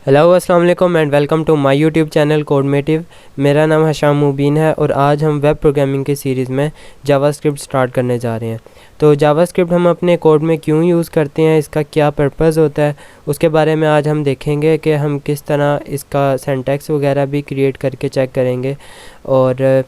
Hello अस्सलाम वालेकुम and welcome to my YouTube channel Codemative. मेरा नाम हशाम मुबीन है और आज हम वेब प्रोग्रामिंग की सीरीज़ में जावास्क्रिप्ट स्टार्ट करने जा रहे हैं। तो जावास्क्रिप्ट हम अपने कोड में क्यों यूज़ करते हैं, इसका क्या पर्पस होता है, उसके बारे में आज हम देखेंगे कि हम किस तरह इसका सिंटैक्स वगैरह भी क्रिएट करके चेक करेंगे। और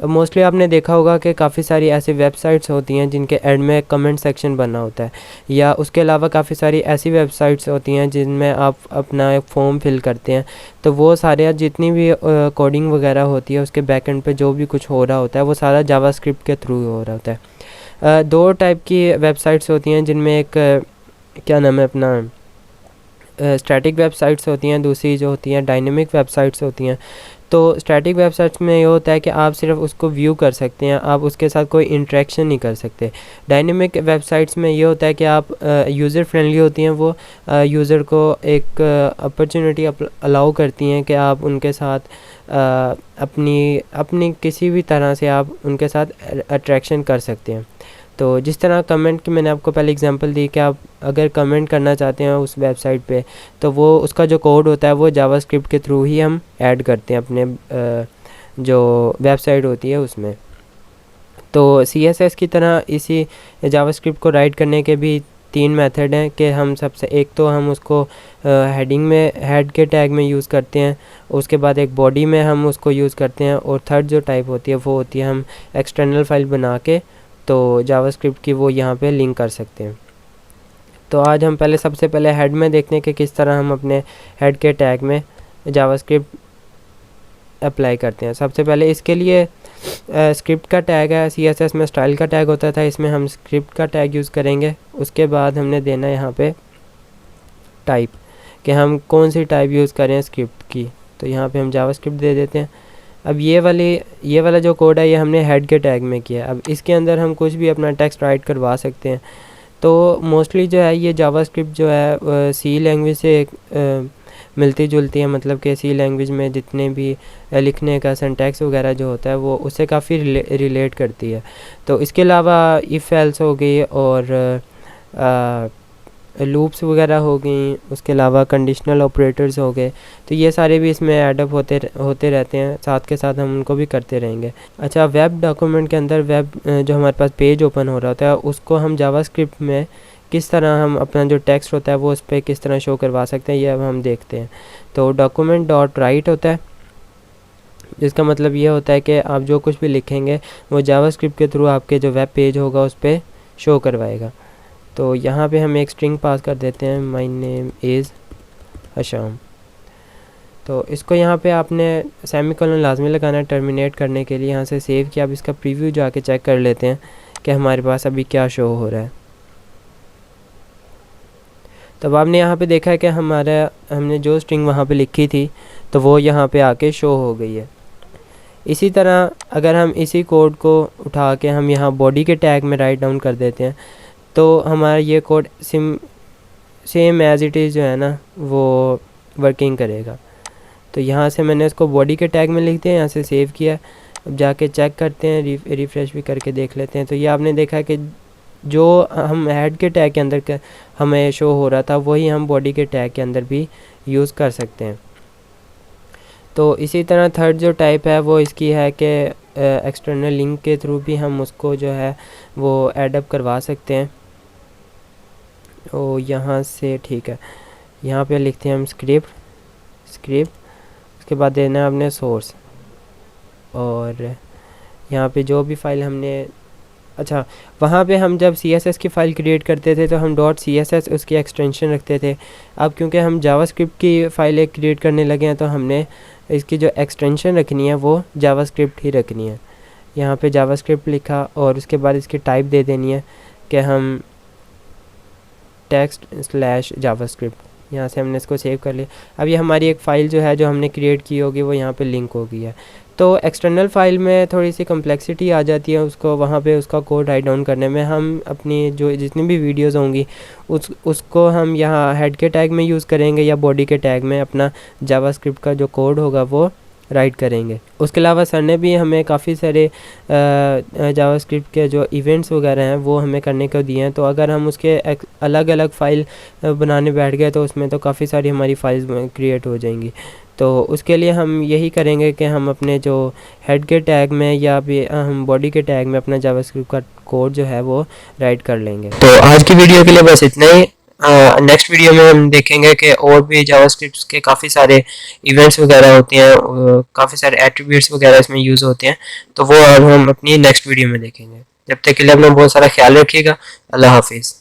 मोस्टली आपने देखा होगा कि काफ़ी सारी ऐसी वेबसाइट्स होती हैं जिनके एंड में कमेंट सेक्शन बना होता है, या उसके अलावा काफ़ी सारी ऐसी वेबसाइट्स होती हैं जिनमें आप अपना एक फॉर्म फिल करते हैं। तो वो सारे जितनी भी कोडिंग वगैरह होती है उसके बैकएंड पे जो भी कुछ हो रहा होता है वो सारा जावास्क्रिप्ट के थ्रू हो रहा होता है। दो टाइप की वेबसाइट्स होती हैं जिनमें एक क्या नाम है अपना स्टैटिक वेबसाइट्स होती हैं, दूसरी जो होती हैं डायनेमिक वेबसाइट्स होती हैं। तो स्टैटिक वेबसाइट्स में ये होता है कि आप सिर्फ उसको व्यू कर सकते हैं, आप उसके साथ कोई इंटरेक्शन नहीं कर सकते। डायनेमिक वेबसाइट्स में ये होता है कि आप यूज़र फ्रेंडली होती हैं, वो यूज़र को एक अपॉर्चुनिटी अलाउ करती हैं कि आप उनके साथ अपनी अपनी किसी भी तरह से आप उनके साथ अट्रैक्शन कर सकते हैं। तो जिस तरह कमेंट की मैंने आपको पहले एग्जांपल दी कि आप अगर कमेंट करना चाहते हैं उस वेबसाइट पे, तो वो उसका जो कोड होता है वो जावास्क्रिप्ट के थ्रू ही हम ऐड करते हैं अपने जो वेबसाइट होती है उसमें। तो CSS की तरह इसी जावास्क्रिप्ट को राइट करने के भी तीन मेथड हैं कि हम सबसे एक तो हम उसको हेडिंग में हेड के टैग में यूज़ करते हैं, उसके बाद एक बॉडी में हम उसको यूज़ करते हैं, और थर्ड जो टाइप होती है वो होती है हम एक्सटर्नल फाइल बना के तो जावास्क्रिप्ट की वो यहाँ पे लिंक कर सकते हैं। तो आज हम सबसे पहले हेड में देखते हैं कि किस तरह हम अपने हेड के टैग में जावास्क्रिप्ट अप्लाई करते हैं। सबसे पहले इसके लिए स्क्रिप्ट का टैग है, CSS में स्टाइल का टैग होता था, इसमें हम स्क्रिप्ट का टैग यूज़ करेंगे। उसके बाद हमने देना है यहाँ पे टाइप, कि हम कौन सी टाइप यूज़ करें स्क्रिप्ट की। तो यहाँ पे हम जावास्क्रिप्ट दे देते हैं। अब ये वाला जो कोड है ये हमने हेड के टैग में किया। अब इसके अंदर हम कुछ भी अपना टेक्स्ट राइट करवा सकते हैं। तो मोस्टली जो है ये जावास्क्रिप्ट जो है सी लैंग्वेज से मिलती जुलती है, मतलब कि सी लैंग्वेज में जितने भी लिखने का सिंटैक्स वगैरह जो होता है वो उससे काफ़ी रिलेट करती है। तो इसके अलावा इफ़ एल्स हो गई और लूप्स वगैरह हो गई, उसके अलावा कंडीशनल ऑपरेटर्स हो गए। तो ये सारे भी इसमें एडअप होते रहते हैं, साथ के साथ हम उनको भी करते रहेंगे। अच्छा, वेब डॉक्यूमेंट के अंदर जो हमारे पास पेज ओपन हो रहा होता है उसको हम जावास्क्रिप्ट में किस तरह हम अपना जो टेक्स्ट होता है वो उस पर किस तरह शो करवा सकते हैं, ये अब हम देखते हैं। तो डॉक्यूमेंट डॉट राइट होता है, जिसका मतलब ये होता है कि आप जो कुछ भी लिखेंगे वो जावास्क्रिप्ट के थ्रू आपके जो वेब पेज होगा उस पर शो करवाएगा। तो यहाँ पे हम एक स्ट्रिंग पास कर देते हैं, माय नेम इज़ हशाम। तो इसको यहाँ पे आपने सेमीकोलन लाजमी लगाना है टर्मिनेट करने के लिए। यहाँ से सेव किया। अब इसका प्रीव्यू जाके चेक कर लेते हैं कि हमारे पास अभी क्या शो हो रहा है। तब आपने यहाँ पे देखा है कि हमने जो स्ट्रिंग वहाँ पे लिखी थी तो वो यहाँ पे आके शो हो गई है। इसी तरह अगर हम इसी कोड को उठा के हम यहाँ बॉडी के टैग में राइट डाउन कर देते हैं तो हमारा ये code same as it is जो है ना वो वर्किंग करेगा। तो यहाँ से मैंने इसको बॉडी के टैग में लिख दिया, यहाँ से सेव किया। अब जाके चेक करते हैं, रिफ़्रेश भी करके देख लेते हैं। तो ये आपने देखा कि जो हम हेड के टैग के अंदर हमें शो हो रहा था वही हम बॉडी के टैग के अंदर भी यूज़ कर सकते हैं। तो इसी तरह थर्ड जो टाइप है वो इसकी है कि एक्सटर्नल लिंक के थ्रू भी हम उसको जो है वो एडअप करवा सकते हैं। तो यहाँ से ठीक है, यहाँ पे लिखते हैं हम स्क्रिप्ट, उसके बाद देना है हमने सोर्स, और यहाँ पे जो भी फाइल हमने अच्छा वहाँ पे हम जब CSS की फ़ाइल क्रिएट करते थे तो हम .css उसकी एक्सटेंशन रखते थे। अब क्योंकि हम जावास्क्रिप्ट की फ़ाइल एक क्रिएट करने लगे हैं तो हमने इसकी जो एक्सटेंशन रखनी है वो जावास्क्रिप्ट ही रखनी है। यहाँ पे जावास्क्रिप्ट लिखा और उसके बाद इसकी टाइप दे देनी है कि हम text/javascript। यहाँ से हमने इसको सेव कर लिया। अब ये हमारी एक फ़ाइल जो है जो हमने क्रिएट की होगी वो यहाँ पे लिंक हो गई है। तो एक्सटर्नल फाइल में थोड़ी सी कम्प्लेक्सिटी आ जाती है, उसको वहाँ पे उसका कोड राइट डाउन करने में। हम अपनी जो जितनी भी वीडियोस होंगी उसको हम यहाँ हेड के टैग में यूज़ करेंगे या बॉडी के टैग में अपना जावास्क्रिप्ट का जो कोड होगा वो राइट करेंगे। उसके अलावा सर ने भी हमें काफ़ी सारे जावास्क्रिप्ट के जो इवेंट्स वगैरह हैं वो हमें करने को दिए हैं। तो अगर हम उसके अलग अलग फ़ाइल बनाने बैठ गए तो उसमें तो काफ़ी सारी हमारी फाइल्स क्रिएट हो जाएंगी। तो उसके लिए हम यही करेंगे कि हम अपने जो हेड के टैग में या भी हम बॉडी के टैग में अपना जावास्क्रिप्ट का कोड जो है वो राइट कर लेंगे। तो आज की वीडियो के लिए बस इतना ही। नेक्स्ट वीडियो में हम देखेंगे कि और भी जावास्क्रिप्ट के काफ़ी सारे इवेंट्स वगैरह होते हैं, काफ़ी सारे एट्रीब्यूट्स वगैरह इसमें यूज़ होते हैं। तो वो अब हम अपनी नेक्स्ट वीडियो में देखेंगे। जब तक के लिए अपना बहुत सारा ख्याल रखिएगा। अल्लाह हाफिज़।